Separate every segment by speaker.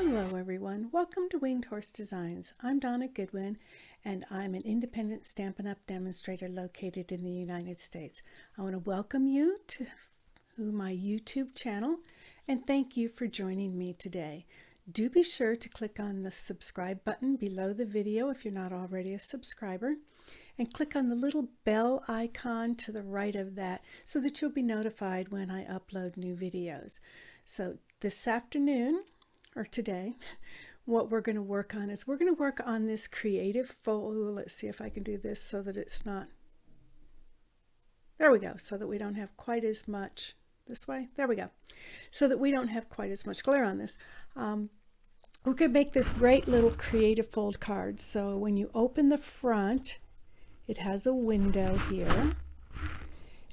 Speaker 1: Hello everyone, welcome to Winged Horse Designs. I'm Donna Goodwin and I'm an independent Stampin' Up! Demonstrator located in the United States. I want to welcome you to my YouTube channel and thank you for joining me today. Do be sure to click on the subscribe button below the video if you're not already a subscriber, and click on the little bell icon to the right of that so that you'll be notified when I upload new videos. So this afternoon, or today, what we're going to work on is we're going to work on this creative fold. Let's see if I can do this so that it's not, there we go, so that we don't have quite as much, this way, there we go, so that we don't have quite as much glare on this. We're going to make this great little creative fold card. So when you open the front, it has a window here,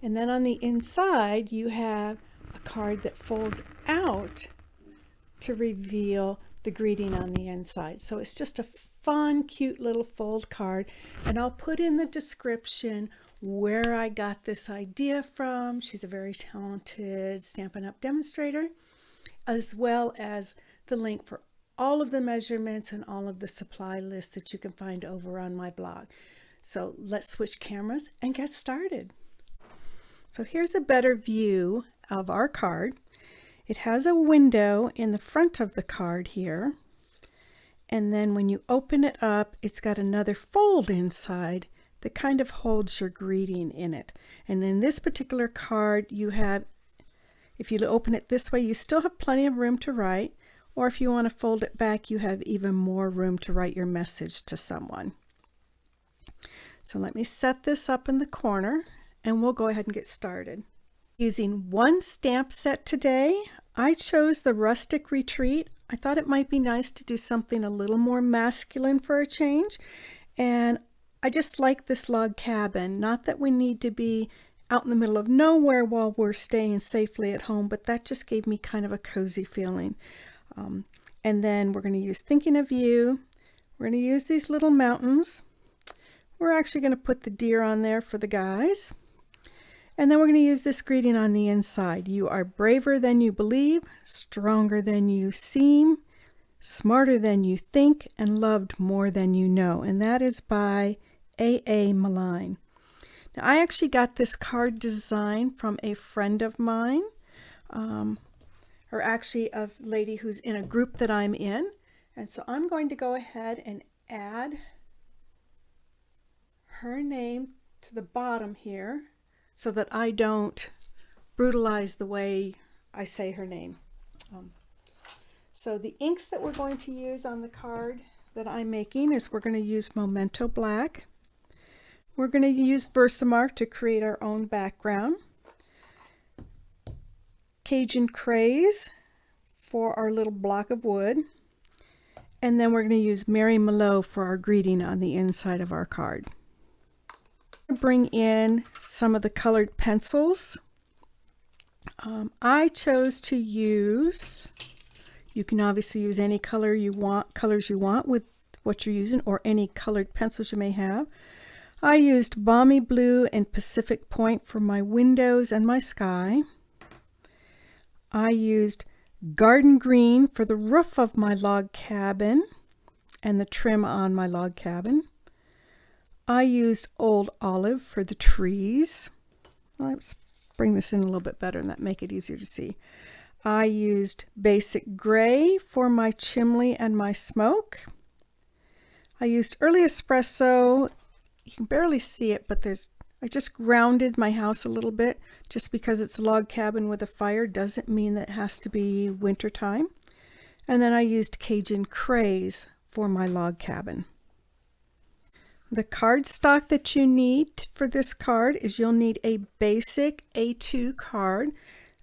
Speaker 1: and then on the inside you have a card that folds out to reveal the greeting on the inside. So it's just a fun, cute little fold card, and I'll put in the description where I got this idea from. She's a very talented Stampin' Up! Demonstrator, as well as the link for all of the measurements and all of the supply lists that you can find over on my blog. So let's switch cameras and get started. So here's a better view of our card. It has a window in the front of the card here, and then when you open it up, it's got another fold inside that kind of holds your greeting in it. And in this particular card, you have, if you open it this way, you still have plenty of room to write, or if you want to fold it back, you have even more room to write your message to someone. So let me set this up in the corner and we'll go ahead and get started. Using one stamp set today, I chose the Rustic Retreat. I thought it might be nice to do something a little more masculine for a change, and I just like this log cabin. Not that we need to be out in the middle of nowhere while we're staying safely at home, but that just gave me kind of a cozy feeling. And then we're going to use Thinking of You. We're going to use these little mountains. We're actually going to put the deer on there for the guys. And then we're going to use this greeting on the inside. You are braver than you believe, stronger than you seem, smarter than you think, and loved more than you know. And that is by A.A. Milne. Now, I actually got this card design from a friend of mine, or actually a lady who's in a group that I'm in. And so I'm going to go ahead and add her name to the bottom here so that I don't brutalize the way I say her name. So the inks that we're going to use on the card that I'm making is we're going to use Memento Black. We're going to use Versamark to create our own background. Cajun Craze for our little block of wood. And then we're going to use Mary Mallow for our greeting on the inside of our card. Bring in some of the colored pencils. I chose to use, you can obviously use any colors you want with what you're using, or any colored pencils you may have. I used Balmy Blue and Pacific Point for my windows and my sky. I used Garden Green for the roof of my log cabin and the trim on my log cabin. I used Old Olive for the trees. Let's bring this in a little bit better and that make it easier to see. I used Basic Gray for my chimney and my smoke. I used Early Espresso. You can barely see it, but I just grounded my house a little bit. Just because it's a log cabin with a fire doesn't mean that it has to be winter time. And then I used Cajun Craze for my log cabin. The cardstock that you need for this card is you'll need a basic A2 card.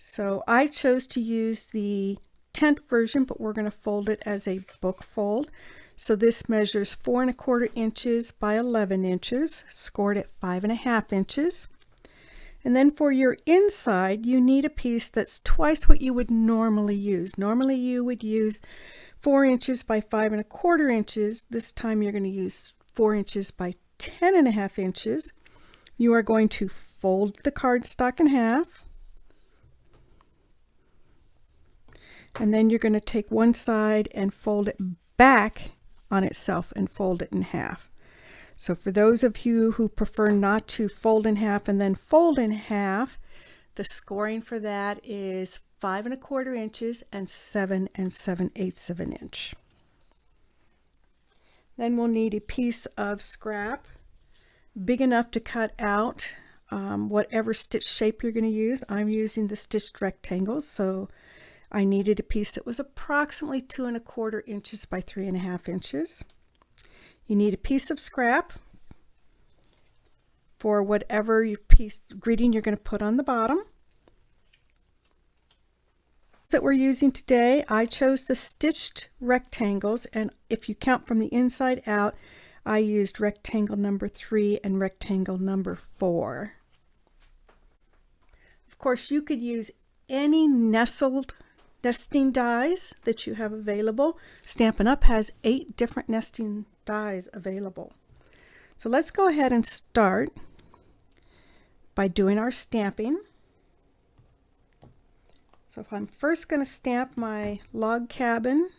Speaker 1: So I chose to use the tent version, but we're going to fold it as a book fold. So this measures 4 1/4 inches by 11 inches, scored at 5 1/2 inches. And then for your inside, you need a piece that's twice what you would normally use. Normally you would use 4 inches by 5 1/4 inches. This time you're going to use 4 inches by 10 1/2 inches. You are going to fold the cardstock in half, And then you're going to take one side and fold it back on itself and fold it in half. So for those of you who prefer not to fold in half and then fold in half, the scoring for that is 5 1/4 inches and 7 7/8 of an inch. Then we'll need a piece of scrap big enough to cut out whatever stitch shape you're going to use. I'm using the stitched rectangles, so I needed a piece that was approximately 2 1/4 inches by 3 1/2 inches. You need a piece of scrap for whatever your piece greeting you're going to put on the bottom. That we're using today, I chose the stitched rectangles, and if you count from the inside out, I used rectangle number 3 and rectangle number 4. Of course, you could use any nesting dies that you have available. Stampin' Up! Has 8 different nesting dies available. So let's go ahead and start by doing our stamping. So I'm first going to stamp my log cabin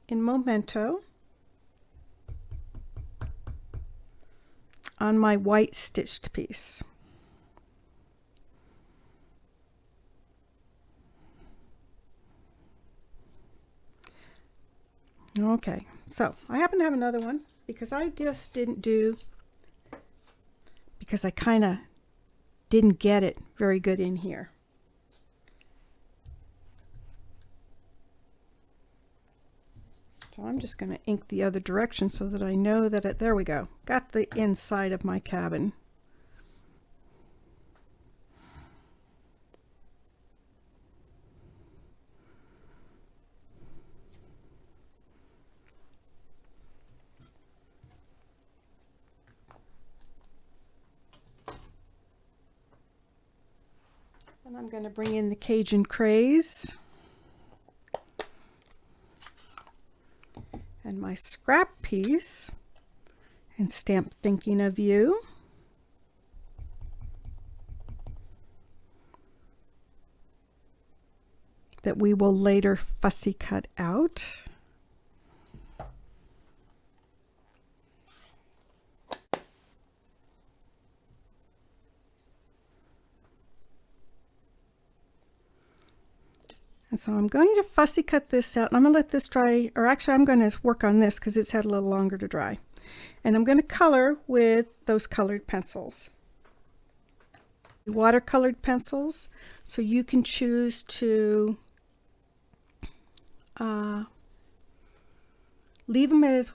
Speaker 1: in Memento on my white stitched piece. Okay, so I happen to have another one because I just didn't do, because I kind of didn't get it very good in here. So I'm just going to ink the other direction so that I know that there we go. Got the inside of my cabin. And I'm going to bring in the Cajun Craze and my scrap piece and stamp Thinking of You. That we will later fussy cut out. And so I'm going to fussy cut this out, and I'm going to let this dry, or actually I'm going to work on this because it's had a little longer to dry. And I'm going to color with those colored pencils. Watercolored pencils, so you can choose to leave them as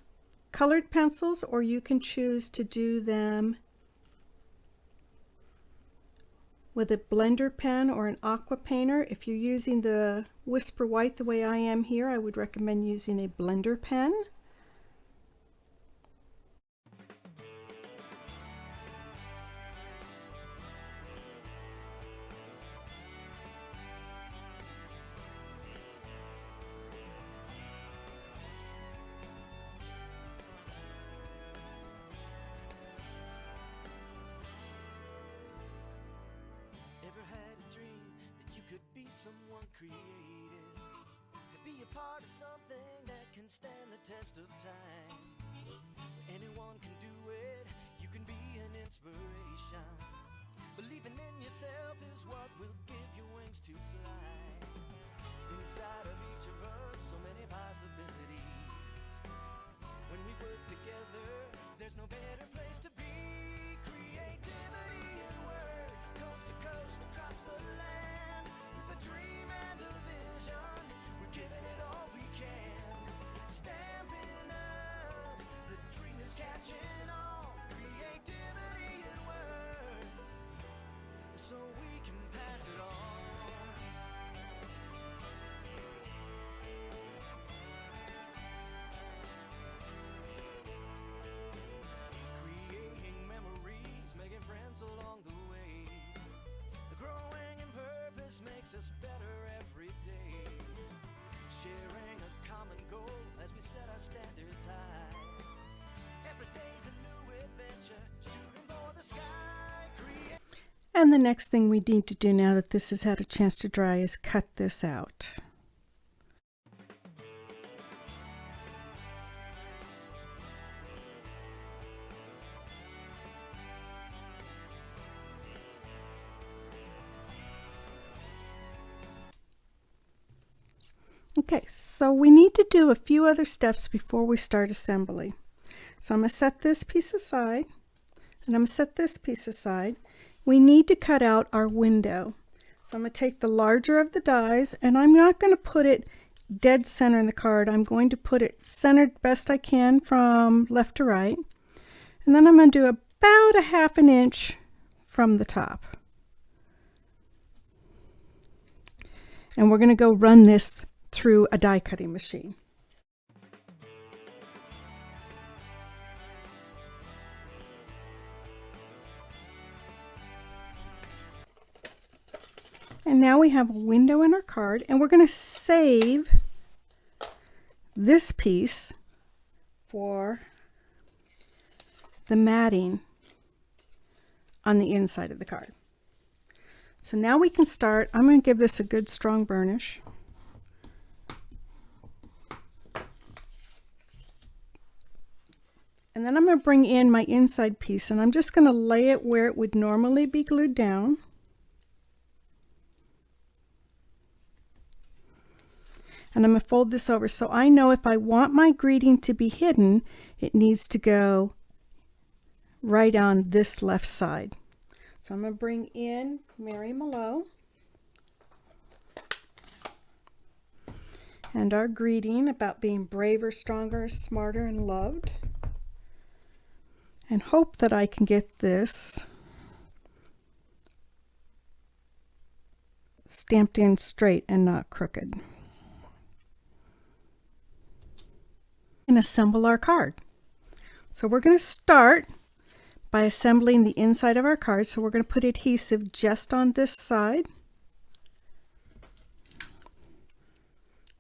Speaker 1: colored pencils, or you can choose to do them with a blender pen or an aqua painter. If you're using the Whisper White the way I am here, I would recommend using a blender pen.
Speaker 2: Someone creative, to be a part of something that can stand the test of time. Anyone can do it, you can be an inspiration. Believing in yourself is what will give you wings to fly. Inside of each of us, so many possibilities. When we work together, there's no better place to be. Creativity and work, coast to coast across the land. A dream and a vision, we're giving it all we can. Stampin' Up, the dream is catching on. Creativity and work, so we can pass it on. Creating memories, making friends along the way. Growing in purpose makes us better every day. Sharing a common goal as we set our standards high. Every day's a new adventure, shooting for the sky.
Speaker 1: And the next thing we need to do now that this has had a chance to dry is cut this out. Okay, so we need to do a few other steps before we start assembly. So I'm going to set this piece aside, and I'm going to set this piece aside. We need to cut out our window. So I'm going to take the larger of the dies, and I'm not going to put it dead center in the card. I'm going to put it centered best I can from left to right. And then I'm going to do about 1/2 inch from the top. And we're going to go run this through a die cutting machine. And now we have a window in our card, and we're going to save this piece for the matting on the inside of the card. So now we can start. I'm going to give this a good strong burnish. And then I'm going to bring in my inside piece, and I'm just going to lay it where it would normally be glued down. And I'm going to fold this over so I know if I want my greeting to be hidden, it needs to go right on this left side. So I'm going to bring in Mary Mallow and our greeting about being braver, stronger, smarter, and loved. And hope that I can get this stamped in straight and not crooked. And assemble our card. So we're going to start by assembling the inside of our card. So we're going to put adhesive just on this side.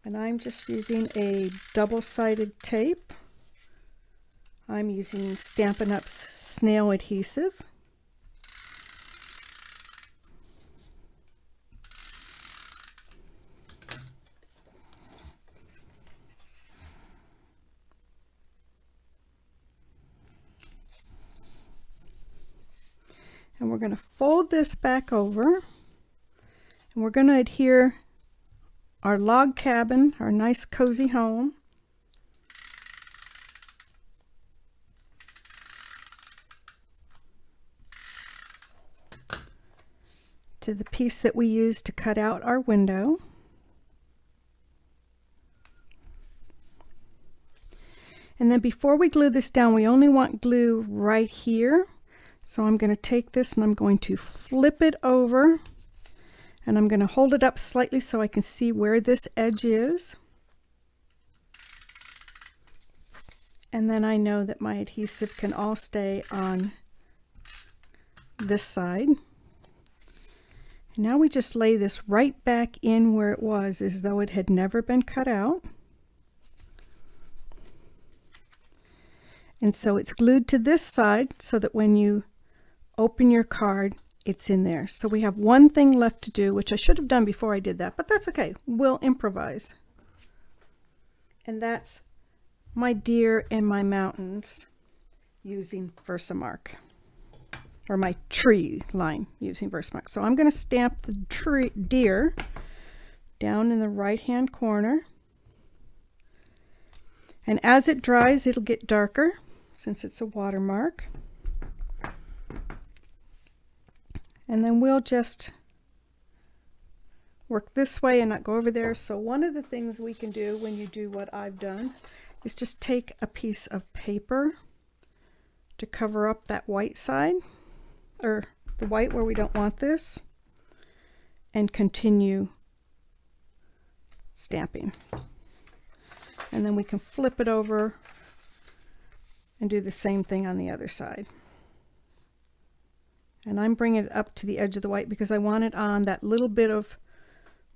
Speaker 1: And I'm just using a double-sided tape. I'm using Stampin' Up's snail adhesive. And we're going to fold this back over, and we're going to adhere our log cabin, our nice cozy home, to the piece that we used to cut out our window. And then before we glue this down, we only want glue right here. So I'm going to take this and I'm going to flip it over, and I'm going to hold it up slightly so I can see where this edge is. And then I know that my adhesive can all stay on this side. And now we just lay this right back in where it was, as though it had never been cut out. And so it's glued to this side so that when you open your card, it's in there. So we have one thing left to do, which I should have done before I did that, but that's okay. We'll improvise. And that's my deer and my mountains using Versamark, or my tree line using Versamark. So I'm going to stamp the deer down in the right hand corner. And as it dries, it'll get darker since it's a watermark. And then we'll just work this way and not go over there. So one of the things we can do when you do what I've done is just take a piece of paper to cover up that white side, or the white where we don't want this, and continue stamping. And then we can flip it over and do the same thing on the other side. And I'm bringing it up to the edge of the white because I want it on that little bit of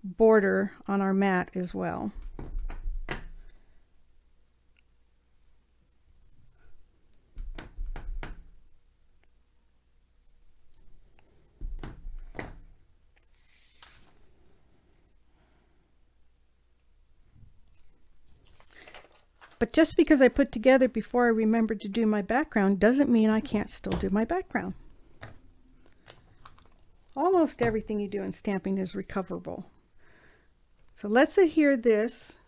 Speaker 1: border on our mat as well. But just because I put together before I remembered to do my background doesn't mean I can't still do my background. Almost everything you do in stamping is recoverable. So let's adhere this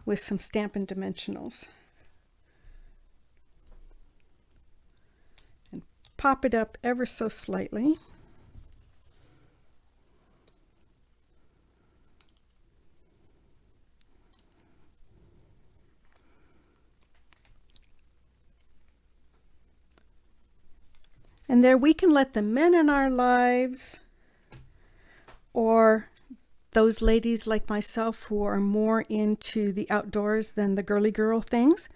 Speaker 1: with some Stampin' Dimensionals. And pop it up ever so slightly. And there we can let the men in our lives, or those ladies like myself who are more into the outdoors than the girly girl things,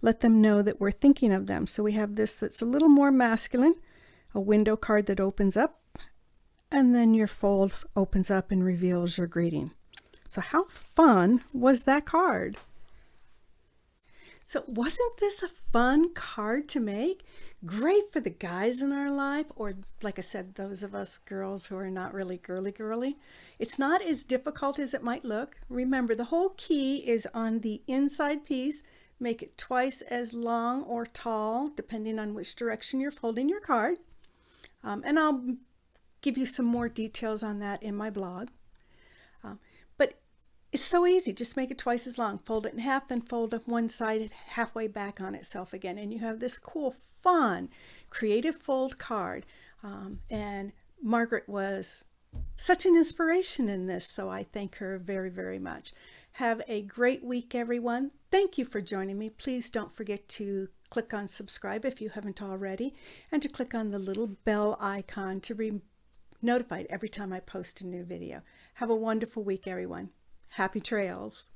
Speaker 1: let them know that we're thinking of them. So we have this that's a little more masculine, a window card that opens up, and then your fold opens up and reveals your greeting. So how fun was that card? So wasn't this a fun card to make? Great for the guys in our life, or like I said, those of us girls who are not really girly. It's not as difficult as it might look. Remember, the whole key is on the inside piece. Make it twice as long or tall, depending on which direction you're folding your card. And I'll give you some more details on that in my blog. But it's so easy. Just make it twice as long. Fold it in half, then fold up one side halfway back on itself again. And you have this cool, fun, creative fold card. And Margaret was such an inspiration in this, so I thank her very, very much. Have a great week, everyone. Thank you for joining me. Please don't forget to click on subscribe if you haven't already, and to click on the little bell icon to be notified every time I post a new video. Have a wonderful week, everyone. Happy trails.